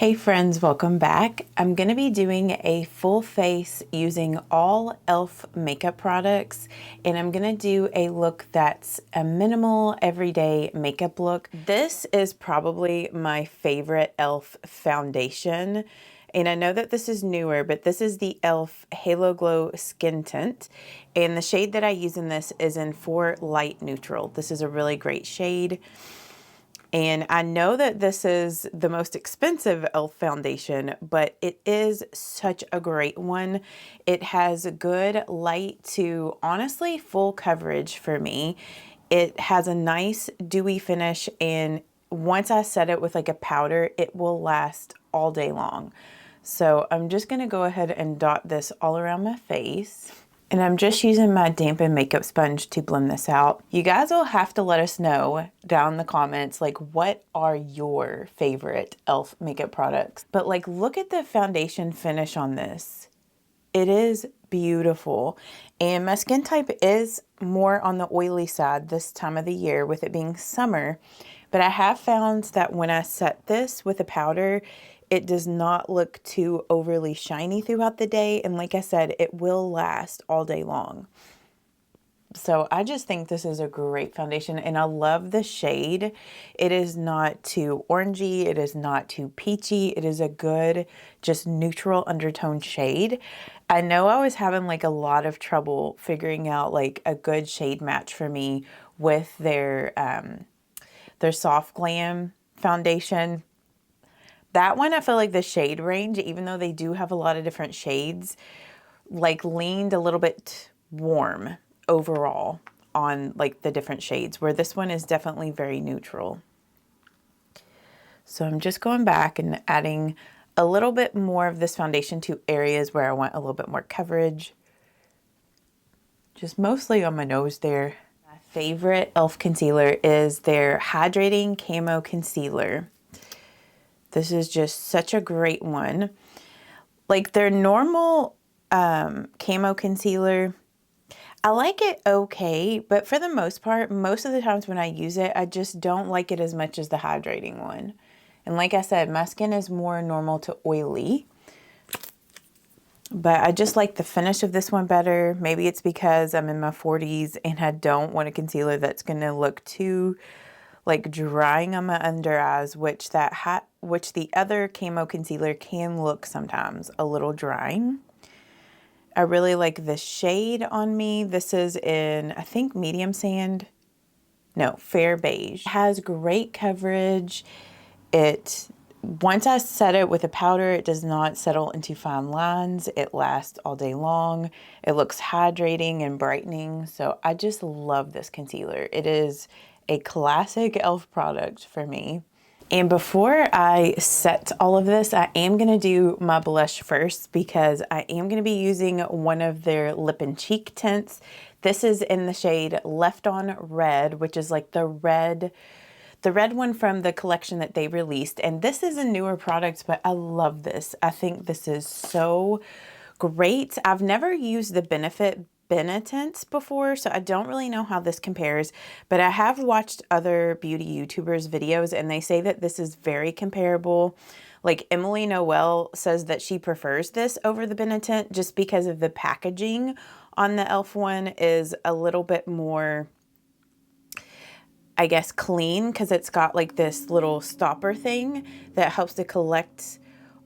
Hey friends, welcome back. I'm going to be doing a full face using all e.l.f. makeup products, and I'm going to do a look that's a minimal everyday makeup look. This is probably my favorite e.l.f. foundation, and I know that this is newer, but this is the e.l.f. Halo Glow Skin Tint, and the shade that I use in this is in 4 Light Neutral. This is a really great shade. And I know that this is the most expensive e.l.f. foundation, but it is such a great one. It has good light to honestly full coverage for me. It has a nice dewy finish, and once I set it with like a powder, it will last all day long. So I'm just gonna go ahead and dot this all around my face. And I'm just using my dampened makeup sponge to blend this out. You guys will have to let us know down in the comments, like, what are your favorite e.l.f. makeup products? But like, look at the foundation finish on this. It is beautiful. And my skin type is more on the oily side this time of the year, with it being summer. But I have found that when I set this with a powder, it does not look too overly shiny throughout the day. And like I said, it will last all day long. So I just think this is a great foundation, and I love the shade. It is not too orangey. It is not too peachy. It is a good, just neutral undertone shade. I know I was having like a lot of trouble figuring out like a good shade match for me with their Soft Glam foundation. That one, I feel like the shade range, even though they do have a lot of different shades, like leaned a little bit warm overall on like the different shades, where this one is definitely very neutral. So I'm just going back and adding a little bit more of this foundation to areas where I want a little bit more coverage. Just mostly on my nose there. My favorite e.l.f. concealer is their Hydrating Camo Concealer. This is just such a great one. Like their normal camo concealer, I like it okay, but for the most part, most of the times when I use it, I just don't like it as much as the hydrating one. And like I said, my skin is more normal to oily, but I just like the finish of this one better. Maybe it's because I'm in my 40s and I don't want a concealer that's gonna look too like drying on my under eyes, which the other camo concealer can look sometimes a little drying. I really like this shade on me. This is in, I think, medium sand. No, fair beige. It has great coverage. Once I set it with a powder, it does not settle into fine lines. It lasts all day long. It looks hydrating and brightening. So I just love this concealer. It is a classic e.l.f. product for me. And before I set all of this, I am going to do my blush first, because I am going to be using one of their lip and cheek tints. This is in the shade Left On Red, which is like the red one from the collection that they released. And this is a newer product, but I love this. I think this is so great. I've never used the Benefit tints before, so I don't really know how this compares, but I have watched other beauty YouTubers videos, and they say that this is very comparable. Like Emily Noel says that she prefers this over the Benetint just because of the packaging on the e.l.f. one is a little bit more, I guess, clean, because it's got like this little stopper thing that helps to collect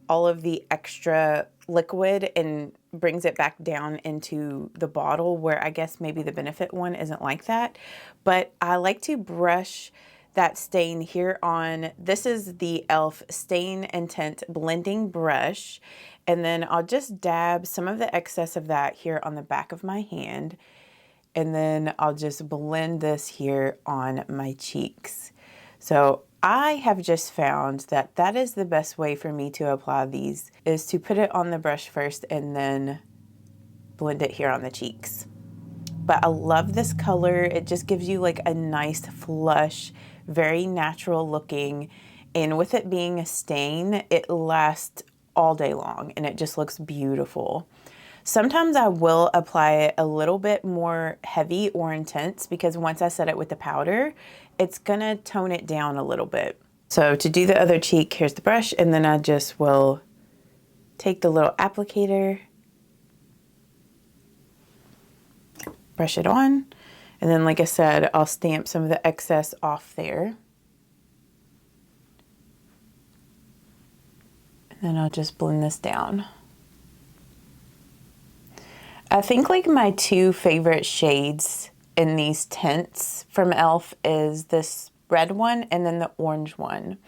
all of the extra liquid and brings it back down into the bottle, where I guess maybe the Benefit one isn't like that. But I like to brush that stain here on, this is the e.l.f. Stain and Tint Blending Brush, and then I'll just dab some of the excess of that here on the back of my hand, and then I'll just blend this here on my cheeks. So I have just found that that is the best way for me to apply these, is to put it on the brush first and then blend it here on the cheeks. But I love this color. It just gives you like a nice flush, very natural looking. And with it being a stain, it lasts all day long and it just looks beautiful. Sometimes I will apply it a little bit more heavy or intense, because once I set it with the powder, it's gonna tone it down a little bit. So to do the other cheek, here's the brush, and then I just will take the little applicator, brush it on, and then like I said, I'll stamp some of the excess off there. And then I'll just blend this down. I think like my two favorite shades in these tints from E.L.F. is this red one and then the orange one.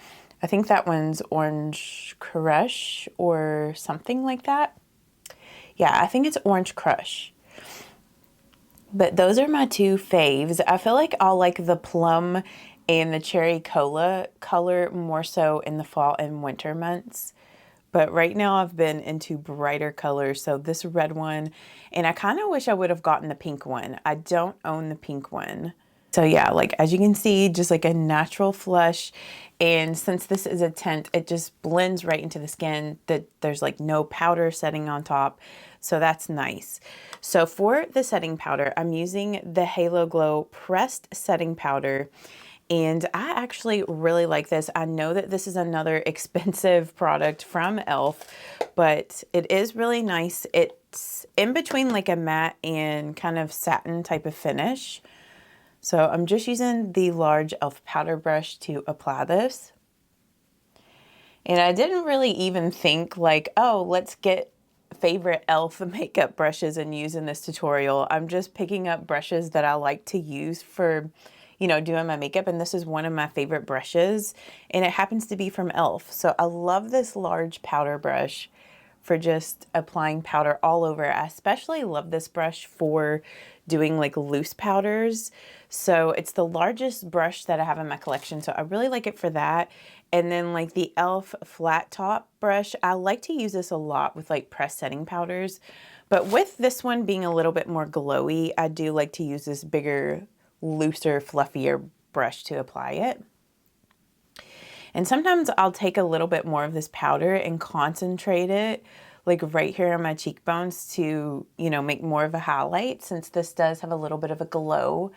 I think that one's Orange Crush or something like that. Yeah, I think it's Orange Crush. But those are my two faves. I feel like I'll like the plum and the cherry cola color more so in the fall and winter months. But right now I've been into brighter colors. So this red one, and I kind of wish I would have gotten the pink one. I don't own the pink one. So yeah, like as you can see, just like a natural flush. And since this is a tint, it just blends right into the skin. That there's like no powder setting on top. So that's nice. So for the setting powder, I'm using the Halo Glow Pressed Setting Powder. And I actually really like this. I know that this is another expensive product from E.L.F, but it is really nice. It's in between like a matte and kind of satin type of finish. So I'm just using the large E.L.F powder brush to apply this. And I didn't really even think like, oh, let's get favorite E.L.F makeup brushes and use in this tutorial. I'm just picking up brushes that I like to use for, you know, doing my makeup, and this is one of my favorite brushes, and it happens to be from E.L.F. So I love this large powder brush for just applying powder all over. I especially love this brush for doing like loose powders. So it's the largest brush that I have in my collection, so I really like it for that. And then like the E.L.F flat top brush, I like to use this a lot with like pressed setting powders. But with this one being a little bit more glowy, I do like to use this bigger, looser, fluffier brush to apply it. And sometimes I'll take a little bit more of this powder and concentrate it like right here on my cheekbones to, you know, make more of a highlight, since this does have a little bit of a glow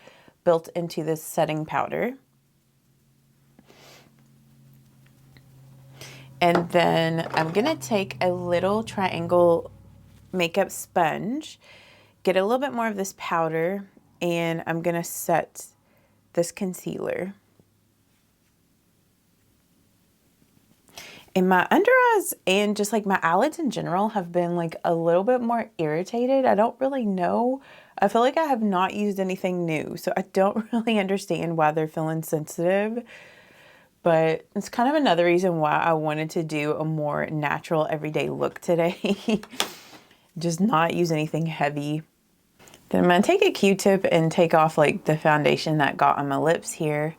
built into this setting powder. And then I'm gonna take a little triangle makeup sponge, get a little bit more of this powder, and I'm gonna set this concealer. And my under eyes and just like my eyelids in general have been like a little bit more irritated. I don't really know. I feel like I have not used anything new, so I don't really understand why they're feeling sensitive. But it's kind of another reason why I wanted to do a more natural everyday look today. Just not use anything heavy. Then I'm gonna take a Q-tip and take off like the foundation that got on my lips here.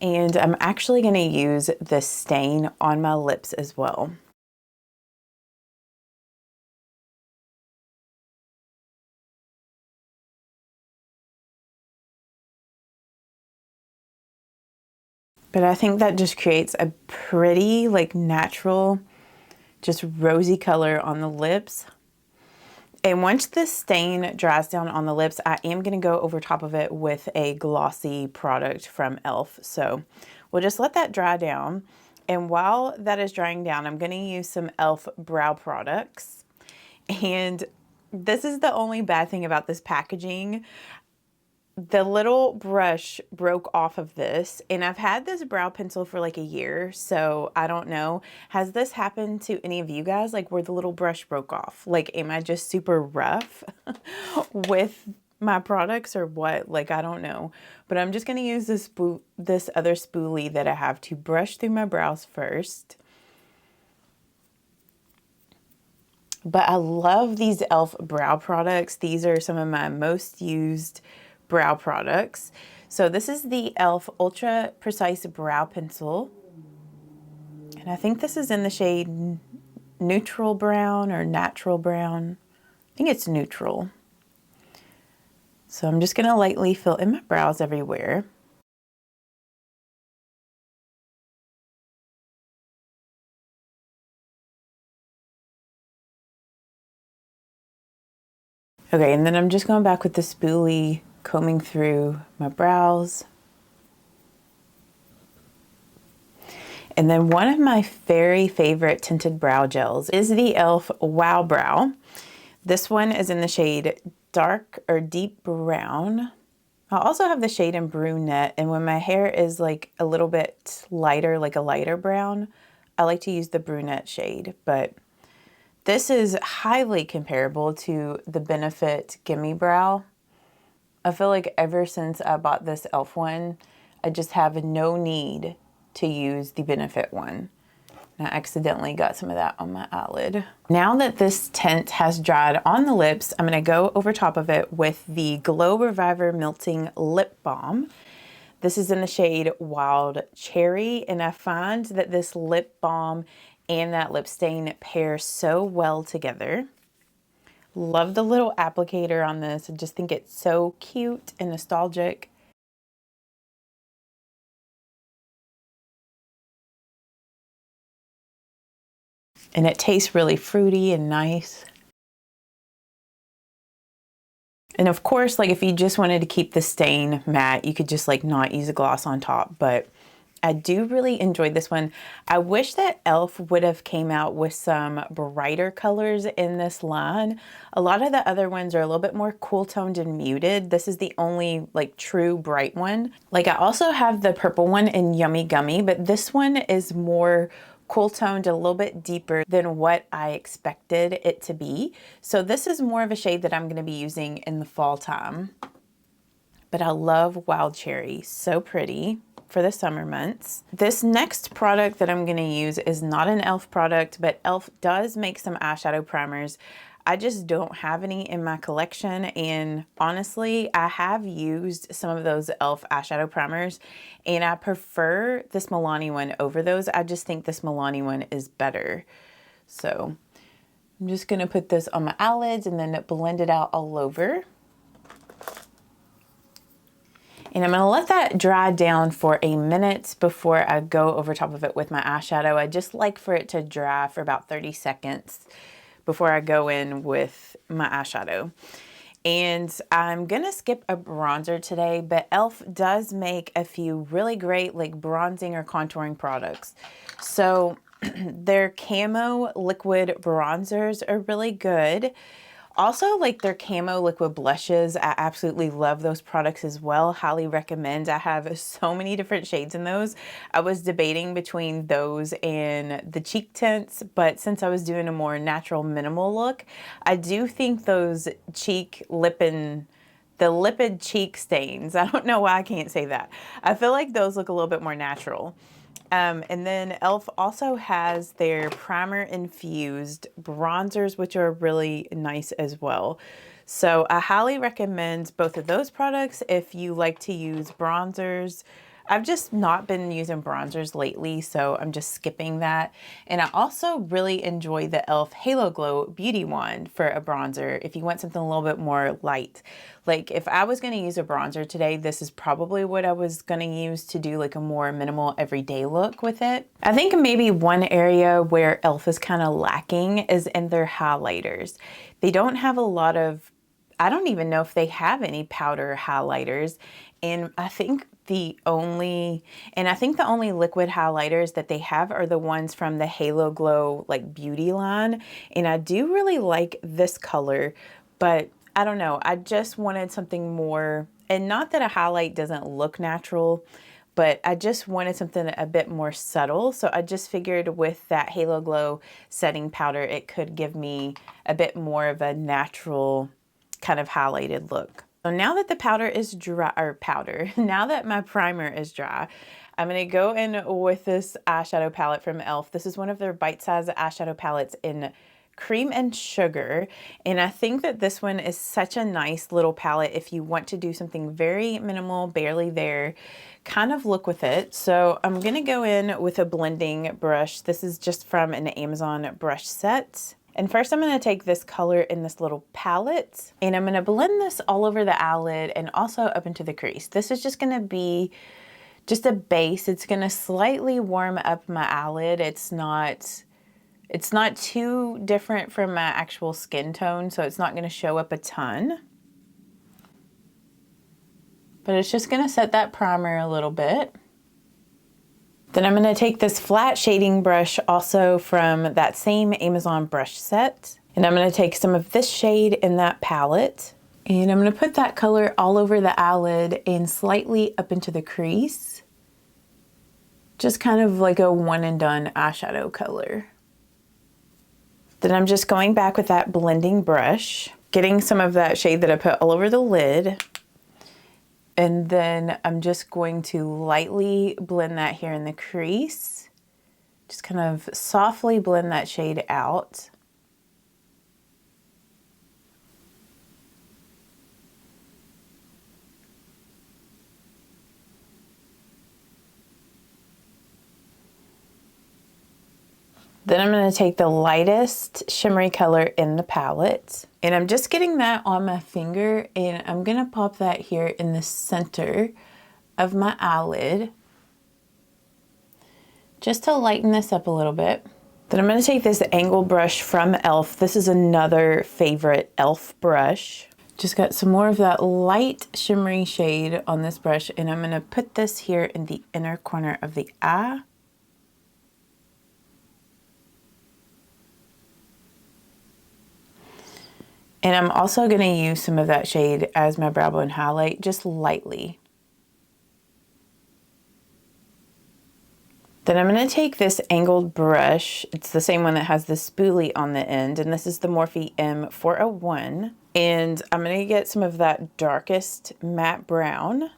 And I'm actually gonna use the stain on my lips as well. But I think that just creates a pretty, like natural, just rosy color on the lips. And once the stain dries down on the lips, I am gonna go over top of it with a glossy product from E.L.F. So we'll just let that dry down. And while that is drying down, I'm gonna use some E.L.F. brow products. And this is the only bad thing about this packaging. The little brush broke off of this, and I've had this brow pencil for like a year, so I don't know. Has this happened to any of you guys, like where the little brush broke off? Like, am I just super rough with my products or what? Like, I don't know. But I'm just gonna use this other spoolie that I have to brush through my brows first. But I love these E.L.F. brow products. These are some of my most used brow products. So this is the E.L.F. Ultra Precise Brow Pencil. And I think this is in the shade Neutral Brown or Natural Brown. I think it's neutral. So I'm just gonna lightly fill in my brows everywhere. Okay, and then I'm just going back with the spoolie, combing through my brows. And then one of my very favorite tinted brow gels is the E.L.F. Wow Brow. This one is in the shade dark or deep brown. I also have the shade in brunette, and when my hair is like a little bit lighter, like a lighter brown, I like to use the brunette shade, but this is highly comparable to the Benefit Gimme Brow. I feel like ever since I bought this E.L.F. one, I just have no need to use the Benefit one. And I accidentally got some of that on my eyelid. Now that this tint has dried on the lips, I'm gonna go over top of it with the Glow Reviver Melting Lip Balm. This is in the shade Wild Cherry, and I find that this lip balm and that lip stain pair so well together. Love the little applicator on this. I just think it's so cute and nostalgic. And it tastes really fruity and nice. And of course, like if you just wanted to keep the stain matte, you could just like not use a gloss on top, but I do really enjoy this one. I wish that E.L.F. would have came out with some brighter colors in this line. A lot of the other ones are a little bit more cool toned and muted. This is the only like true bright one. Like I also have the purple one in Yummy Gummy, but this one is more cool toned, a little bit deeper than what I expected it to be. So this is more of a shade that I'm going to be using in the fall time. But I love Wild Cherry, so pretty for the summer months. This next product that I'm going to use is not an E.L.F. product, but E.L.F. does make some eyeshadow primers. I just don't have any in my collection, and honestly, I have used some of those E.L.F. eyeshadow primers, and I prefer this Milani one over those. I just think this Milani one is better. So I'm just going to put this on my eyelids and then blend it out all over. And I'm gonna let that dry down for a minute before I go over top of it with my eyeshadow. I just like for it to dry for about 30 seconds before I go in with my eyeshadow. And I'm gonna skip a bronzer today, but E.L.F. does make a few really great like bronzing or contouring products. So their camo liquid bronzers are really good. Also, like their camo liquid blushes, I absolutely love those products as well. Highly recommend. I have so many different shades in those. I was debating between those and the cheek tints, but since I was doing a more natural minimal look, I do think those cheek the lipid cheek stains, I don't know why I can't say that. I feel like those look a little bit more natural. And then E.L.F. also has their primer infused bronzers, which are really nice as well. So I highly recommend both of those products if you like to use bronzers. I've just not been using bronzers lately, so I'm just skipping that. And I also really enjoy the E.L.F. Halo Glow Beauty Wand for a bronzer if you want something a little bit more light. Like if I was going to use a bronzer today, this is probably what I was going to use to do like a more minimal everyday look with it. I think maybe one area where E.L.F. is kind of lacking is in their highlighters. They don't have a lot of, I don't even know if they have any powder highlighters. And I think the only liquid highlighters that they have are the ones from the Halo Glow like beauty line. And I do really like this color, but I don't know. I just wanted something more, and not that a highlight doesn't look natural, but I just wanted something a bit more subtle. So I just figured with that Halo Glow setting powder, it could give me a bit more of a natural kind of highlighted look. So now that the powder is dry, now that my primer is dry, I'm gonna go in with this eyeshadow palette from E.L.F. This is one of their bite-sized eyeshadow palettes in Cream and Sugar. And I think that this one is such a nice little palette if you want to do something very minimal, barely there, kind of look with it. So I'm gonna go in with a blending brush. This is just from an Amazon brush set. And first I'm gonna take this color in this little palette and I'm gonna blend this all over the eyelid and also up into the crease. This is just gonna be just a base. It's gonna slightly warm up my eyelid. It's not too different from my actual skin tone, so it's not gonna show up a ton. But it's just gonna set that primer a little bit. Then I'm gonna take this flat shading brush also from that same Amazon brush set, and I'm gonna take some of this shade in that palette, and I'm gonna put that color all over the eyelid and slightly up into the crease. Just kind of like a one and done eyeshadow color. Then I'm just going back with that blending brush, getting some of that shade that I put all over the lid. And then I'm just going to lightly blend that here in the crease. Just kind of softly blend that shade out. Then I'm going to take the lightest shimmery color in the palette, and I'm just getting that on my finger, and I'm going to pop that here in the center of my eyelid just to lighten this up a little bit. Then I'm going to take this angle brush from E.L.F. This is another favorite E.L.F. brush. Just got some more of that light shimmery shade on this brush, and I'm going to put this here in the inner corner of the eye. And I'm also going to use some of that shade as my brow bone highlight, just lightly. Then I'm going to take this angled brush. It's the same one that has the spoolie on the end, and this is the Morphe M401. And I'm going to get some of that darkest matte brown.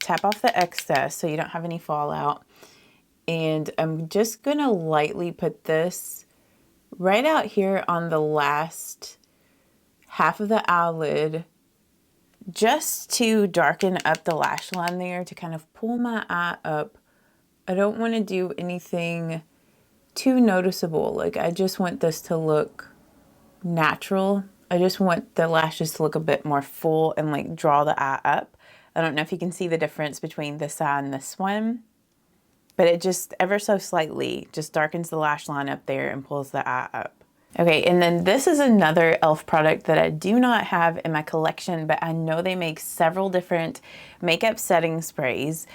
Tap off the excess so you don't have any fallout. And I'm just going to lightly put this right out here on the last half of the eyelid, just to darken up the lash line there, to kind of pull my eye up. I don't want to do anything too noticeable. Like, I just want this to look natural. I just want the lashes to look a bit more full and like draw the eye up. I don't know if you can see the difference between this eye and this one, but it just ever so slightly just darkens the lash line up there and pulls the eye up. Okay, and then this is another E.L.F. product that I do not have in my collection, but I know they make several different makeup setting sprays,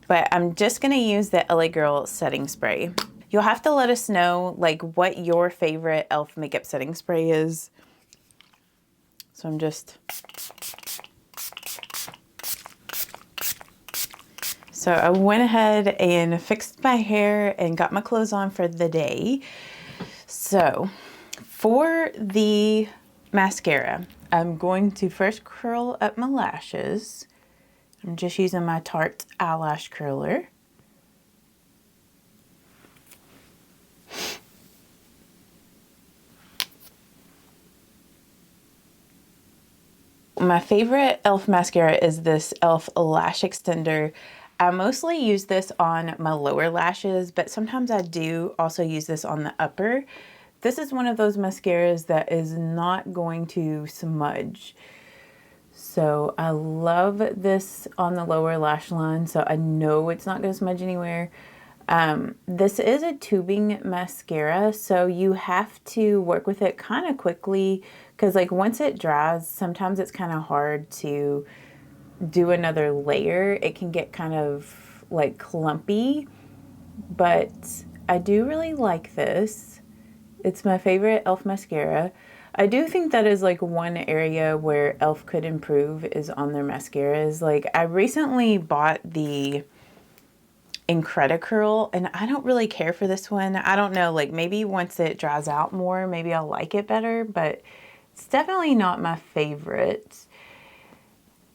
but I'm just gonna use the LA Girl setting spray. You'll have to let us know like what your favorite E.L.F. makeup setting spray is. So I'm just... So I went ahead and fixed my hair and got my clothes on for the day. So for the mascara, I'm going to first curl up my lashes. I'm just using my Tarte eyelash curler. My favorite E.L.F. mascara is this E.L.F. Lash Extender. I mostly use this on my lower lashes, but sometimes I do also use this on the upper. This is one of those mascaras that is not going to smudge. So I love this on the lower lash line, so I know it's not going to smudge anywhere. This is a tubing mascara, so you have to work with it kind of quickly, because like once it dries, sometimes it's kind of hard to do another layer. It can get kind of like clumpy, but I do really like this. It's my favorite E.L.F. mascara. I do think that is like one area where E.L.F. could improve is on their mascaras. Like, I recently bought the Incredicurl, and I don't really care for this one. I don't know, like maybe once it dries out more, maybe I'll like it better, but it's definitely not my favorite.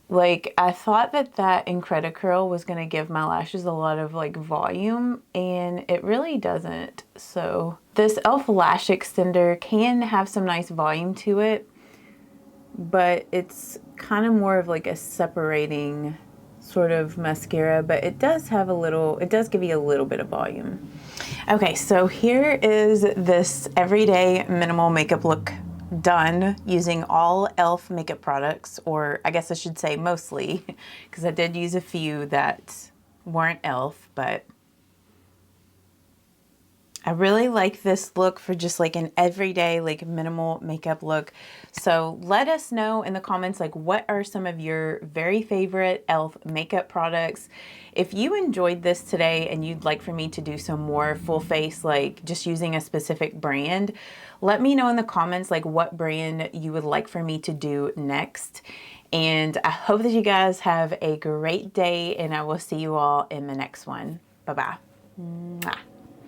Like, I thought that that Incredicurl was going to give my lashes a lot of like volume, and it really doesn't. So this E.L.F. Lash Extender can have some nice volume to it, but it's kind of more of like a separating sort of mascara, but it does have a little, it does give you a little bit of volume. Okay, so here is this everyday minimal makeup look done using all E.L.F. makeup products, or I guess I should say mostly, because I did use a few that weren't E.L.F., but I really like this look for just like an everyday, like minimal makeup look. So let us know in the comments, like what are some of your very favorite e.l.f. makeup products? If you enjoyed this today and you'd like for me to do some more full face, like just using a specific brand, let me know in the comments, like what brand you would like for me to do next. And I hope that you guys have a great day, and I will see you all in the next one. Bye-bye.